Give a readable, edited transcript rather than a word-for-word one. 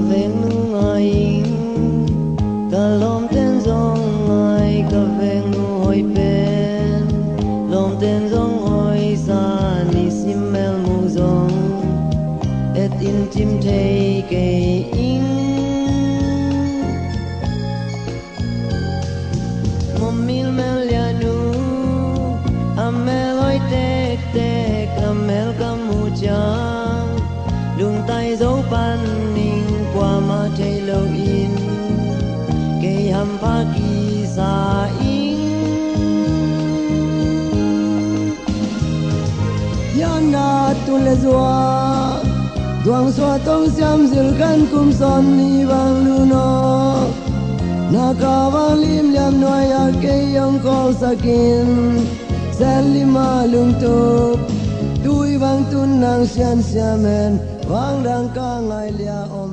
Vengnu Ngai-Ingh ka lom ten zong ngai ka Vengnu hoi pen lom ten zong hoi sa ni simmel mu zong et in tim thei ke ing mom mil mel ya nu amel hoi tek tek amel kamu chang lung tay dấu pan ning qua ma thei lo in ke ham pa ki sa ing yana tu le zua duang so tong siam zil kan kum son ni bang lu no na ka wang lim liam noi a ke yong kol sakin sel lima lung tup tui bang tun nang sian siamen wang dang ka ngai lia om